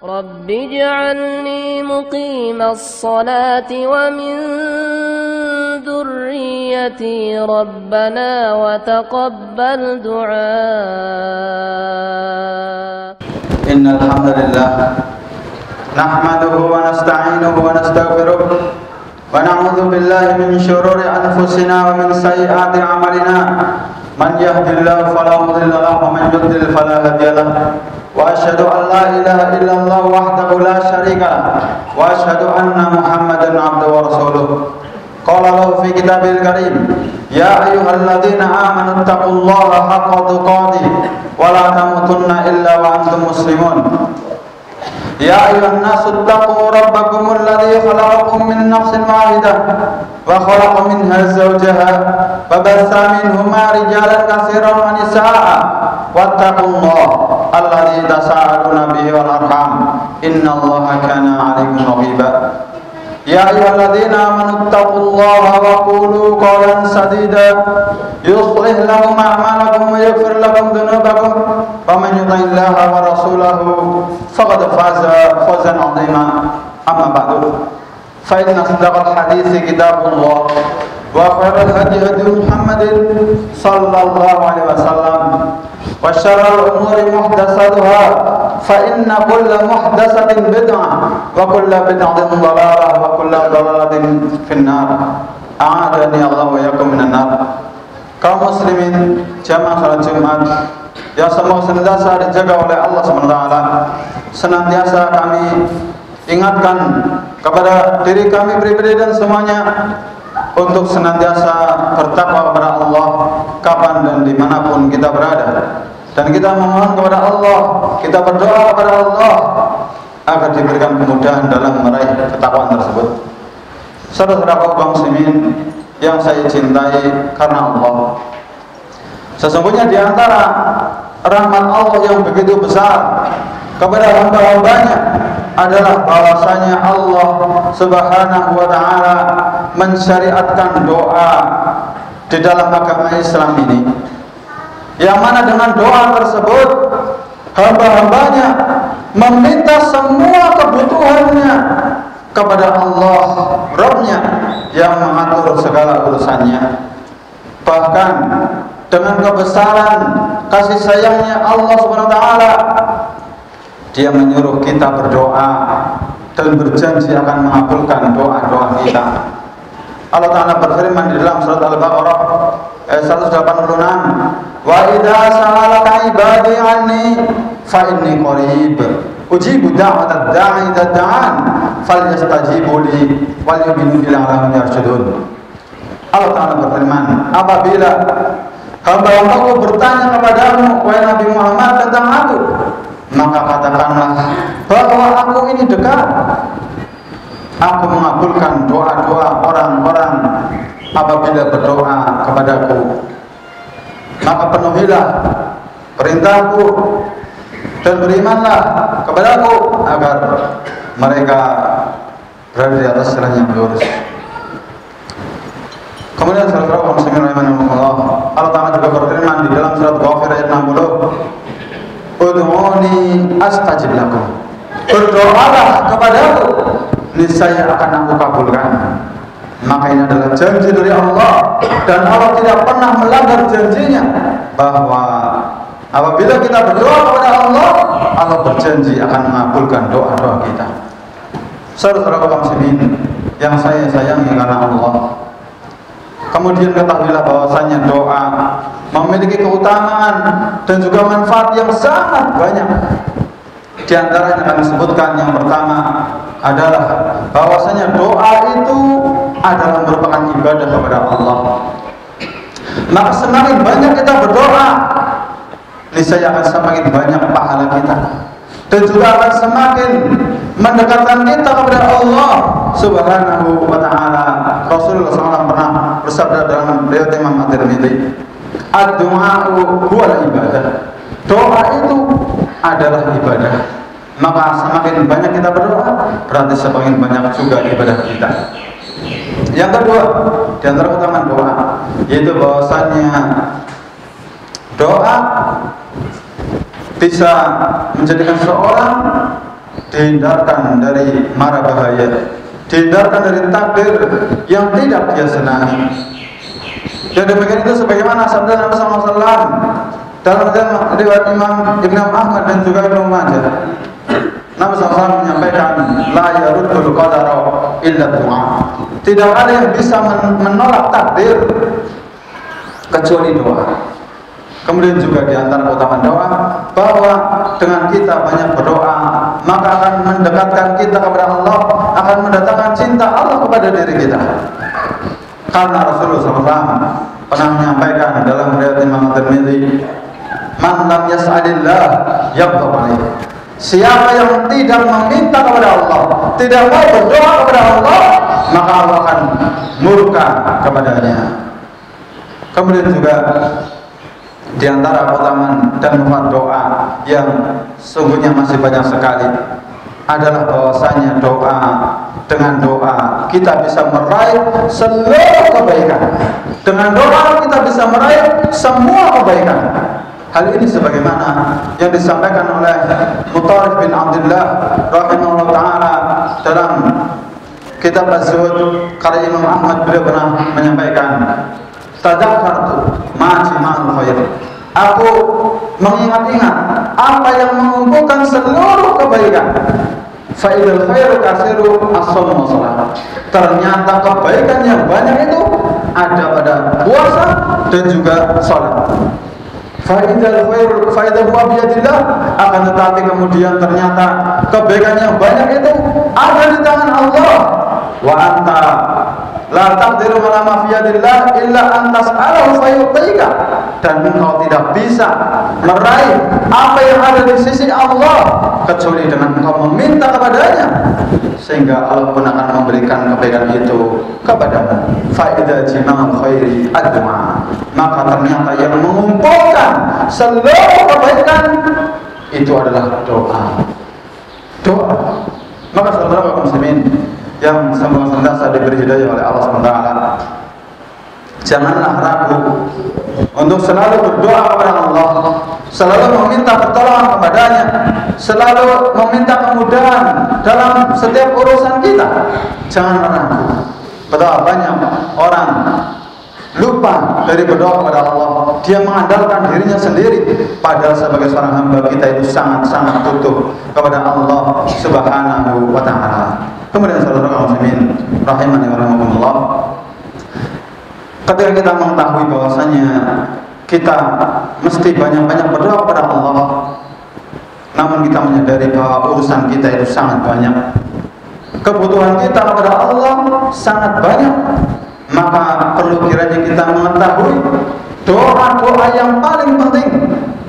رب اجعلني مقيم الصلاة ومن ذريتي ربنا وتقبل دعاء. إن الحمد لله نحمده ونستعينه ونستغفره ونعوذ بالله من شرور أنفسنا ومن سيئات أعمالنا من يهد الله فلا مضل له ومن يضلل فلا هادي له وأشهد أن لا إله إلا الله وحده لا شريك له وأشهد أن محمدا عبده ورسوله. قال له في كتابه الكريم يا أيها الذين آمنوا اتقوا الله حق تقاته ولا تموتن إلا وأنتم مسلمون. يا أيها الناس اتقوا ربكم الذي خلقكم من نفس واحدة وخلق منها زوجها وبث منهما رجالا كثيرا ونساء واتقوا الله الذي تساءلون به والأرحام إن الله كان عليكم رقيبا. يا أيها الذين آمنوا اتقوا الله وقولوا قولا سديدا يصلح لكم أعمالكم ويغفر لكم ذنوبكم ومن يطع الله ورسوله فقد فاز فوزا عظيما. أما بعد فإن أصدق الحديث كتاب الله وخير الهدي هدي محمد صلى الله عليه وسلم وشر الأمور محدثاتها فإن كل محدثة بدعة وكل بدعة ضلالة وكل ضلالة في النار. أعاذني الله وإياكم من النار. Kaum muslimin jamaah salat Jumat yang semoga senantiasa dijaga oleh Allah SWT, senantiasa kami ingatkan kepada diri kami pribadi dan semuanya untuk senantiasa bertakwa kepada Allah kapan dan dimanapun kita berada. Dan kita memohon kepada Allah, kita berdoa kepada Allah agar diberikan kemudahan dalam meraih ketakwaan tersebut. Saudara-saudara kaum muslimin yang saya cintai karena Allah, sesungguhnya di antara rahmat Allah yang begitu besar kepada hamba-hambanya adalah bahwasanya Allah Subhanahu wa taala mensyariatkan doa di dalam agama Islam ini, yang mana dengan doa tersebut hamba-hambanya meminta semua kebutuhannya kepada Allah Rabb-nya yang mengatur segala urusannya. Bahkan dengan kebesaran kasih sayangnya Allah Subhanahu wa taala, Dia menyuruh kita berdoa dan berjanji akan mengabulkan doa-doa kita. Allah Ta'ala berfirman di dalam surat Al-Baqarah ayat 186, wa idza sa'alaka ibadi anni fa inni qarib ujibu da'watad da'i idza da'an falyastajibu li wal yu'minu bil la'allahum yarshudun. Allah Ta'ala berfirman, apabila hamba-hambaku bertanya kepadamu wahai Nabi Muhammad tentang aku, maka katakanlah bahwa aku ini dekat. Aku mengabulkan doa-doa orang-orang apabila berdoa kepadaku. Maka penuhilah perintahku dan berimanlah kepadaku agar mereka berada di atas jalan yang lurus. Kemudian saudara kaum muslimin rahimakumullah, Allah Ta'ala juga berfirman di dalam surat Ghafir ayat 60, ud'uni astajib lakum. Berdoalah kepadaku, niscaya akan aku kabulkan. Maka ini adalah janji dari Allah, dan Allah tidak pernah melanggar janjinya, bahwa apabila kita berdoa kepada Allah, Allah berjanji akan mengabulkan doa-doa kita. Saudara kaum muslimin yang saya sayangi karena Allah, kemudian ketahuilah bahwasanya doa memiliki keutamaan dan juga manfaat yang sangat banyak. Di antaranya kami sebutkan yang pertama adalah bahwasanya doa itu adalah merupakan ibadah kepada Allah. Maka semakin banyak kita berdoa, niscaya akan semakin banyak pahala kita, dan juga akan semakin mendekatkan kita kepada Allah Subhanahu wa taala. Rasulullah SAW pernah bersabda dalam riwayat Imam At-Tirmidzi, ad-du'a'u huwal ibadah. Doa itu adalah ibadah. Maka semakin banyak kita berdoa, berarti semakin banyak juga ibadah kita. Yang kedua, di antara utama doa, yaitu bahwasanya doa bisa menjadikan seseorang di dihindarkan dari mara bahaya, dihindarkan dari takdir yang tidak dia senangi. Dan demikian itu sebagaimana sabda Nabi SAW dalam riwayat Imam Ibn Ahmad dan juga Ibnu Majah. Nabi SAW menyampaikan, la yaruddul qadara illa du'a. Tidak ada yang bisa menolak takdir kecuali doa. Kemudian juga di antara keutamaan doa bahwa dengan kita banyak berdoa maka akan mendekatkan kita kepada Allah, akan mendatangkan cinta Allah kepada diri kita. Karena Rasulullah SAW pernah menyampaikan dalam riwayat Imam Tirmidzi, man lam yas'alillah yaghdab alaih. Siapa yang tidak meminta kepada Allah, tidak mau berdoa kepada Allah, maka Allah akan murka kepadanya. Kemudian juga di antara keutamaan dan manfaat doa yang sungguhnya masih banyak sekali adalah bahwasanya doa, dengan doa kita bisa meraih seluruh kebaikan. Dengan doa kita bisa meraih semua kebaikan. Hal ini sebagaimana yang disampaikan oleh Mutarrif bin Abdullah rahimahullah ta'ala dalam kitab Az-Zuhud karya Imam Ahmad. Beliau pernah menyampaikan, tadakkartu ma'al khair. Aku mengingat-ingat apa yang mengumpulkan seluruh kebaikan. Fa'idul khairu kasiru as-shaum wa shalah. Ternyata kebaikan yang banyak itu ada pada puasa dan juga salat. Fa'idul khairu fa'idah huwa biyadillah. Akan tetapi kemudian ternyata kebaikan yang banyak itu ada di tangan Allah. Wa anta la taqdiru ala ma fi yadillah illa an tas'alahu fayu'tika. Dan engkau tidak bisa meraih apa yang ada di sisi Allah kecuali dengan engkau meminta kepadanya, sehingga Allah pun akan memberikan kebaikan itu kepadamu. Fa idza jimal khairi adma. Maka ternyata yang mengumpulkan seluruh kebaikan itu adalah doa. Doa. Maka saudara kaum muslimin yang semoga senantiasa diberi hidayah oleh Allah SWT, janganlah ragu untuk selalu berdoa kepada Allah, selalu meminta pertolongan kepadanya, selalu meminta kemudahan dalam setiap urusan kita. Jangan ragu. Betapa banyak orang lupa dari berdoa kepada Allah. Dia mengandalkan dirinya sendiri, padahal sebagai seorang hamba kita itu sangat-sangat butuh kepada Allah Subhanahu wa ta'ala. Kemudian saudara kaum muslimin rahimani wa rahimakumullah, ketika kita mengetahui bahwasanya kita mesti banyak-banyak berdoa kepada Allah, namun kita menyadari bahwa urusan kita itu sangat banyak, kebutuhan kita kepada Allah sangat banyak, maka perlu kiranya kita mengetahui doa-doa yang paling penting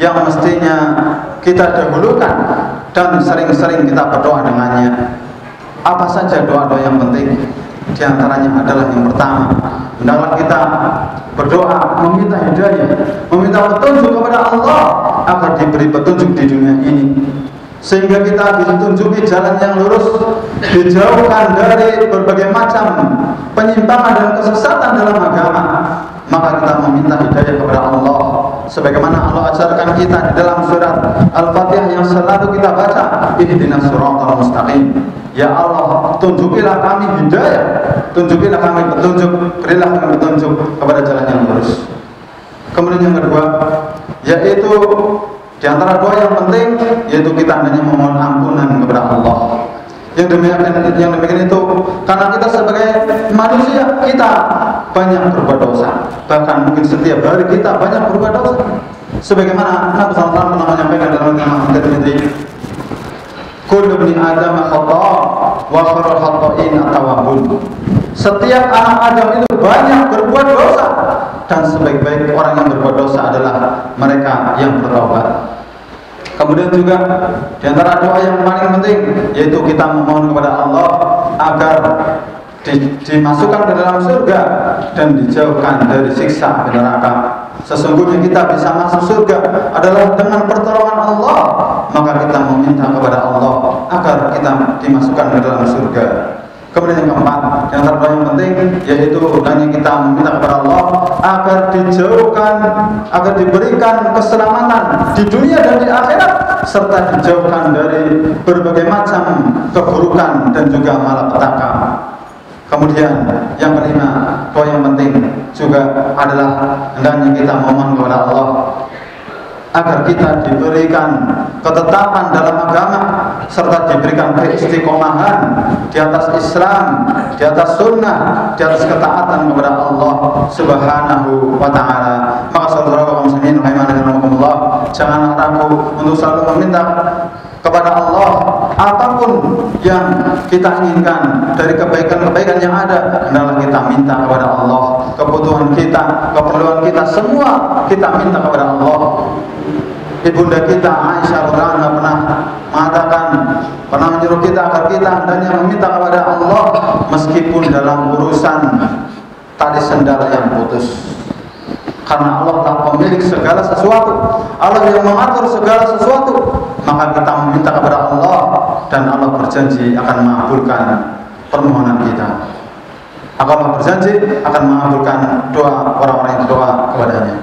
yang mestinya kita dahulukan dan sering-sering kita berdoa dengannya. Apa saja doa-doa yang penting? Di antaranya adalah yang pertama, hendaklah kita berdoa meminta hidayah, meminta petunjuk kepada Allah agar diberi petunjuk di dunia ini, sehingga kita ditunjuki jalan yang lurus, dijauhkan dari berbagai macam penyimpangan dan kesesatan dalam agama. Maka kita meminta hidayah kepada Allah, sebagaimana Allah ajarkan kita di dalam surat Al-Fatihah yang selalu kita baca, ihdinas siratal mustaqim. Ya Allah, tunjukilah kami hidayah, tunjukilah kami petunjuk, berilah kami petunjuk kepada jalan yang lurus. Kemudian yang kedua, yaitu di antara doa yang penting, yaitu kita hendaknya memohon ampunan kepada Allah. Yang demikian itu karena kita sebagai manusia, kita banyak berbuat dosa. Bahkan mungkin setiap hari kita banyak berbuat dosa. Sebagaimana Nabi SAW pernah menyampaikan dalam hadis Tirmidzi, kullu ibni Adam khata' wa khairul khata'in at-tawwabun. Setiap anak Adam itu banyak berbuat dosa, dan sebaik-baik orang yang berbuat dosa adalah mereka yang bertobat. Kemudian juga di antara doa yang paling penting, yaitu kita memohon kepada Allah agar dimasukkan ke dalam surga dan dijauhkan dari siksa neraka. Sesungguhnya kita bisa masuk surga adalah dengan pertolongan Allah, maka kita meminta kepada Allah agar kita dimasukkan ke dalam surga. Kemudian yang keempat, Di antara doa yang penting yaitu hendaknya kita meminta kepada Allah agar dijauhkan, agar diberikan keselamatan di dunia dan di akhirat, serta dijauhkan dari berbagai macam keburukan dan juga malapetaka. Kemudian yang kelima, doa yang penting juga adalah hendaknya kita memohon kepada Allah agar kita diberikan ketetapan dalam agama serta diberikan keistiqomahan di atas Islam, di atas sunnah, di atas ketaatan kepada Allah Subhanahu wa ta'ala. Maka saudara kaum muslimin rahimanallah, janganlah ragu untuk selalu meminta kepada Allah apapun yang kita inginkan dari kebaikan-kebaikan yang ada, hendaklah kita minta kepada Allah. Kebutuhan kita, keperluan kita, semua kita minta kepada Allah. Ibunda kita Aisyah radhiyallahu anha pernah mengatakan, pernah menyuruh kita agar kita hendaknya meminta kepada Allah meskipun dalam urusan tali sendal yang putus. Karena Allah telah pemilik segala sesuatu, Allah yang mengatur segala sesuatu, maka kita meminta kepada Allah dan Allah berjanji akan mengabulkan permohonan kita. Allah berjanji akan mengabulkan doa orang-orang yang berdoa kepadanya.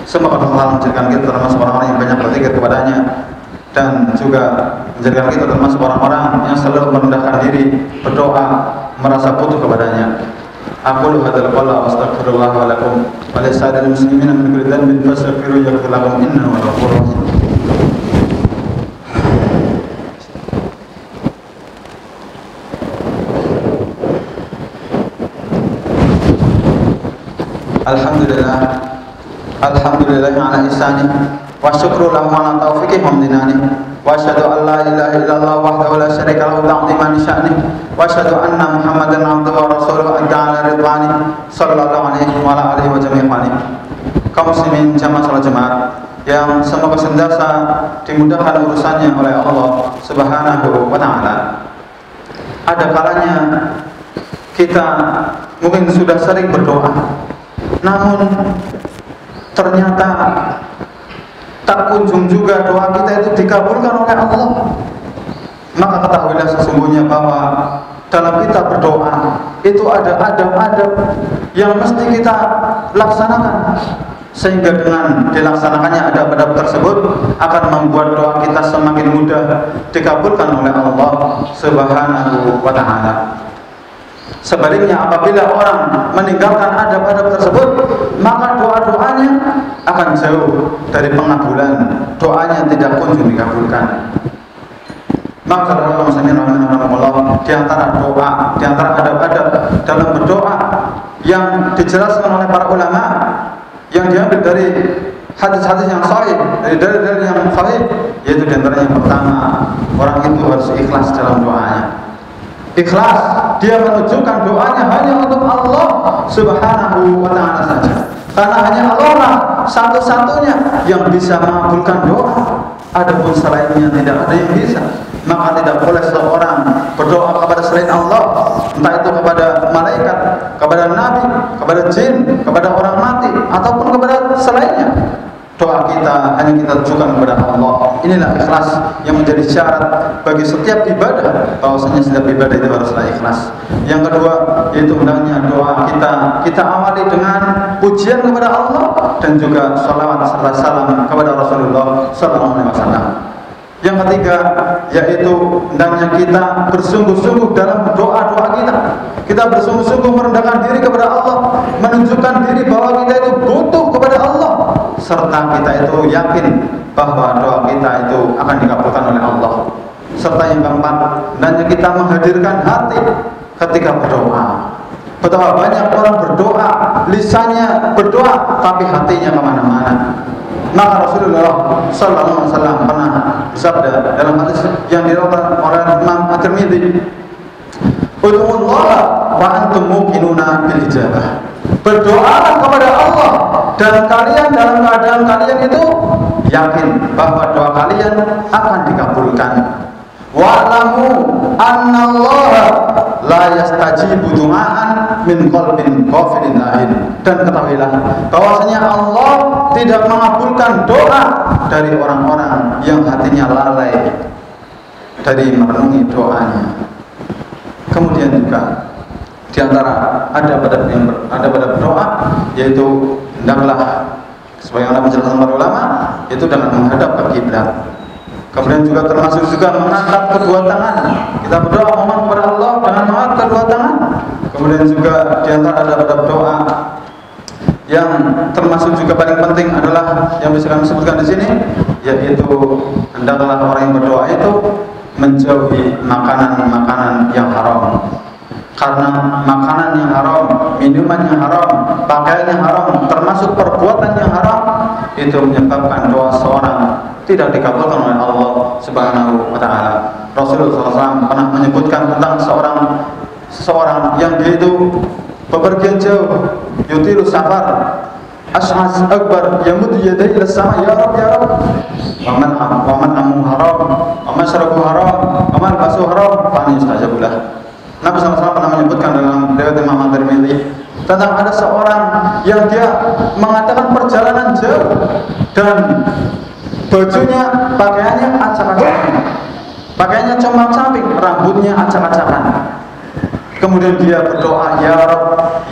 Semoga Allah menjadikan kita termasuk orang-orang yang banyak berzikir kepadanya, dan juga menjadikan kita termasuk orang-orang yang selalu merendahkan diri, berdoa, merasa butuh kepadanya. Aqulu hadzal qawla wa astaghfirullah wa lakum wa lisa'iril muslimina min kulli dhanbin fastaghfiruhu yaghfir lakum innahu huwal ghafurur rahim. Alhamdulillah, alhamdulillah ala ihsani wa syukru lahu ala taufiqi hamdinani wa asyhadu an la ilaha illallah wahdahu la syarika lahu ta'ziman sya'ni wa asyhadu anna Muhammadan abduhu wa rasuluhu ta'ala ridwani sallallahu alaihi wa ala alihi wa jami'ani. Kaum muslimin jamaah salat Jumat yang semoga senantiasa dimudahkan urusannya oleh Allah Subhanahu wa ta'ala. Ada kalanya kita mungkin sudah sering berdoa, namun ternyata tak kunjung juga doa kita itu dikabulkan oleh Allah. Maka ketahuilah sesungguhnya bahwa dalam kita berdoa itu ada adab-adab yang mesti kita laksanakan, sehingga dengan dilaksanakannya adab-adab tersebut akan membuat doa kita semakin mudah dikabulkan oleh Allah Subhanahu wa ta'ala. Sebaliknya, apabila orang meninggalkan adab-adab tersebut, maka doa-doanya akan jauh dari pengabulan, doanya tidak kunjung dikabulkan. Maka saudara muslimin rahimanallah, di antara doa, di antara adab-adab dalam berdoa yang dijelaskan oleh para ulama, yang diambil dari hadis-hadis yang sahih, dari dalil-dalil yang sahih, yaitu di antara yang pertama, orang itu harus ikhlas dalam doanya. Ikhlas, dia menunjukkan doanya hanya untuk Allah Subhanahu wa ta'ala saja, karena hanya Allah lah satu-satunya yang bisa mengabulkan doa. Adapun selainnya tidak ada yang bisa. Maka tidak boleh seorang berdoa kepada selain Allah, entah itu kepada malaikat, kepada nabi, kepada jin, kepada orang mati, ataupun kepada selainnya. Doa kita hanya kita tujukan kepada Allah. Inilah ikhlas yang menjadi syarat bagi setiap ibadah, bahwasanya setiap ibadah itu haruslah ikhlas. Yang kedua, yaitu hendaknya doa kita awali dengan pujian kepada Allah dan juga salawat serta salam kepada Rasulullah SAW. Yang ketiga, yaitu hendaknya kita bersungguh-sungguh dalam doa-doa kita. Kita bersungguh-sungguh merendahkan diri kepada Allah, menunjukkan diri bahwa kita itu butuh kepada Allah, serta kita itu yakin bahwa doa kita itu akan dikabulkan oleh Allah. Serta yang keempat, hendaknya kita menghadirkan hati ketika berdoa. Betapa banyak orang berdoa, lisannya berdoa, tapi hatinya kemana-mana. Maka Rasulullah Sallallahu Alaihi Wasallam pernah bersabda dalam hadis yang diriwayatkan oleh Imam At-Tirmidzi, "Ud'ullaha wa antum muqinuna bil ijabah." Berdoalah kepada Allah dan kalian dalam keadaan kalian itu yakin bahwa doa kalian akan dikabulkan. Wa'lamu annallaha la yastajibu du'aan min qalbin ghafilin lahin. Dan ketahuilah bahwasanya Allah tidak mengabulkan doa dari orang-orang yang hatinya lalai dari merenungi doanya. Kemudian juga Di antara ada pada berdoa, yaitu hendaklah sebagaimana menjelaskan para ulama, itu dengan menghadap ke kiblat. Kemudian juga termasuk juga mengangkat kedua tangan. Kita berdoa memohon kepada Allah dengan mengangkat kedua tangan. Kemudian juga di antara ada pada berdoa yang termasuk juga paling penting adalah yang bisa kami sebutkan di sini, yaitu hendaklah orang yang berdoa itu menjauhi makanan-makanan yang haram. Karena makanan yang haram, minuman yang haram, pakaian yang haram, termasuk perbuatan yang haram, itu menyebabkan doa seorang tidak dikabulkan oleh Allah Subhanahu wa Ta'ala. Rasulullah SAW pernah menyebutkan tentang seorang yang dia itu bepergian jauh, yutilu safar, ash'as akbar, yamuddu yadayhi ila sama, ya Rabb ya Rabb, wa man amu haram, wa man syarabu haram, wa man basu haram, fa yustajabulah. Nabi SAW pernah menyebutkan dalam riwayat Imam At-Tirmidzi tentang ada seorang yang dia mengadakan perjalanan jauh dan bajunya, pakaiannya acak-acakan, pakaiannya compang-camping, rambutnya acak-acakan. Kemudian dia berdoa, ya Rabb,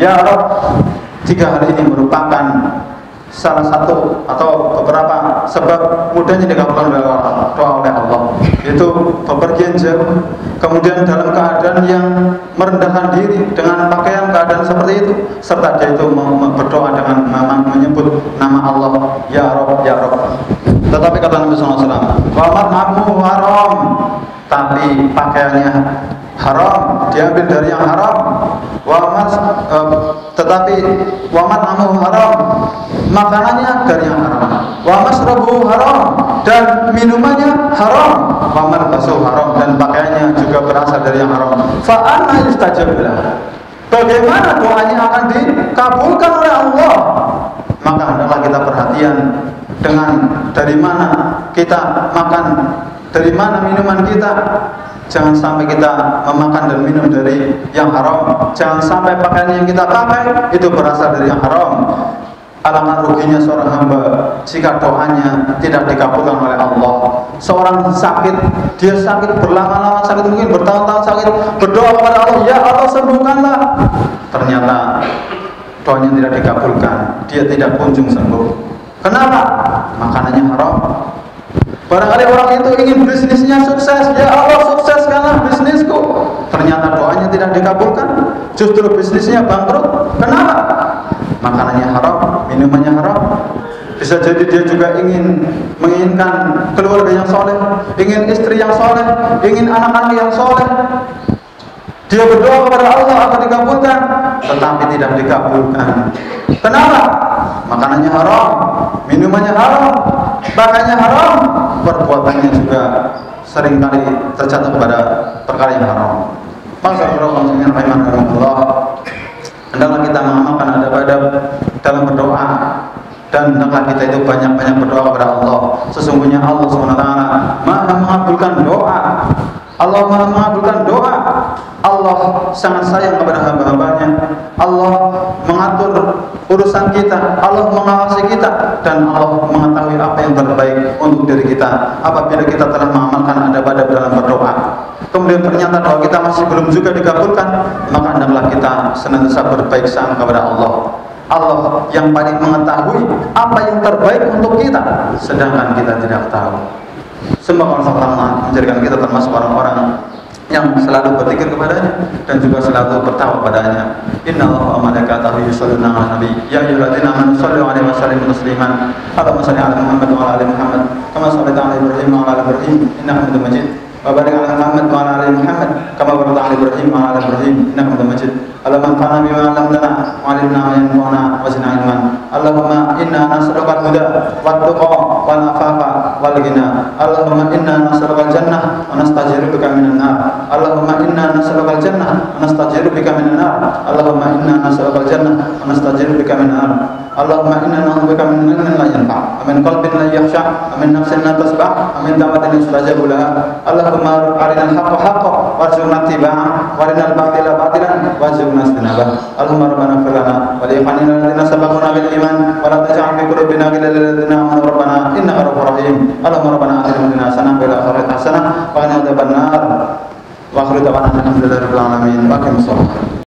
ya Rabb. 3 hal ini merupakan salah satu atau beberapa sebab mudahnya dikabulkan doa oleh Allah, yaitu bepergian jauh, kemudian dalam keadaan yang merendahkan diri dengan pakaian keadaan seperti itu, serta dia itu berdoa dengan menyebut nama Allah, ya Rabb, ya Rabb. Tetapi kata Nabi SAW, wa mat'amuhu haram, tapi pakaiannya haram, diambil dari yang haram. Tetapi wa mat'amuhu haram, makanannya dari yang haram. Wa masrabuhu haram, dan minumannya haram. Wa malbasuhu haram, dan pakaiannya juga berasal dari yang haram. Fa anna yustajabulah, bagaimana doanya akan dikabulkan oleh Allah? Maka hendaklah kita perhatian dengan dari mana kita makan, dari mana minuman kita. Jangan sampai kita memakan dan minum dari yang haram. Jangan sampai pakaian yang kita pakai itu berasal dari yang haram. Alangkah ruginya seorang hamba jika doanya tidak dikabulkan oleh Allah. Seorang sakit, dia sakit berlama-lama, sakit mungkin bertahun-tahun sakit, berdoa kepada Allah, ya Allah sembuhkanlah. Ternyata doanya tidak dikabulkan, dia tidak kunjung sembuh. Kenapa? Makanannya haram. Barangkali orang itu ingin bisnisnya sukses, ya Allah sukseskanlah bisnisku. Ternyata doanya tidak dikabulkan, justru bisnisnya bangkrut. Kenapa? Makanannya haram, minumannya haram. Bisa jadi dia juga menginginkan keluarga yang soleh, ingin istri yang soleh, ingin anak-anak yang soleh. Dia berdoa kepada Allah akan dikabulkan, tetapi tidak dikabulkan. Kenapa? Makanannya haram, minumannya haram, pakaiannya haram, perbuatannya juga seringkali terjatuh kepada perkara yang haram. Maksudnya, hendaklah kita mengamalkan adab-adab dalam berdoa, dan hendaklah kita itu banyak-banyak berdoa kepada Allah. Sesungguhnya Allah SWT Maha mengabulkan doa. Allah Maha mengabulkan doa. Allah sangat sayang kepada hamba-hambanya. Allah mengatur urusan kita, Allah mengawasi kita, dan Allah mengetahui apa yang terbaik untuk diri kita. Apabila kita telah mengamalkan adab-adab dalam berdoa, kemudian ternyata doa kita masih belum juga dikabulkan, maka hendaklah kita senantiasa berbaik sangka kepada Allah. Allah yang paling mengetahui apa yang terbaik untuk kita, sedangkan kita tidak tahu. Semoga Allah menjadikan kita termasuk orang-orang yang selalu berzikir kepadanya dan juga selalu bertakwa kepadanya. Innallaha wa malaikatahu yusholluna 'alan nabi ya ayyuhalladzina amanu shollu 'alaihi wa sallimu tasliman. Allahumma shalli 'ala Muhammad wa 'ala ali Muhammad kama shallaita 'ala Ibrahim wa 'ala ali Ibrahim innaka Hamidum Majid. Wa barik 'ala Muhammad wa 'ala ali Muhammad kama barakta 'ala Ibrahim wa 'ala ali Ibrahim innaka Hamidum Majid. Allahumma anfa'na bima 'allamtana wa 'allimna ma yanfa'una wa zidna 'ilman. Allahumma inna nas'aluka al-huda wat-tuqa wal afafa wal ghina. Allahumma inna nas'aluka al-jannah wa nastajiru bika minan nar. Allahumma inna nas'aluka al-jannah wa nastajiru bika minan nar. Allahumma inna nas'aluka al-jannah wa nastajiru bika minan nar. Allahumma inna na'udzubika min ilmin la yanfa', wa min qalbin la yakhsha', wa min nafsin la tasba', wa min da'watin yustajabu laha. Allahumma arinal haqqa haqqan warzuqna ittiba'ah, wa arinal batila batilan warzuqna ijtinabah. Allahumma rabbana ighfir lana wa li ikhwanina alladziina sabaquna bil iman wa la taj'al fi qulubina ghillan lil ladzina amanu rabbana innaka ra'ufur rahim. Allahumma rabbana atina fid dunya hasanah wa fil akhirati hasanah wa qina adzaban nar. Wa akhiru da'wana alhamdulillahi rabbil alamin. Wa aqimus shalah.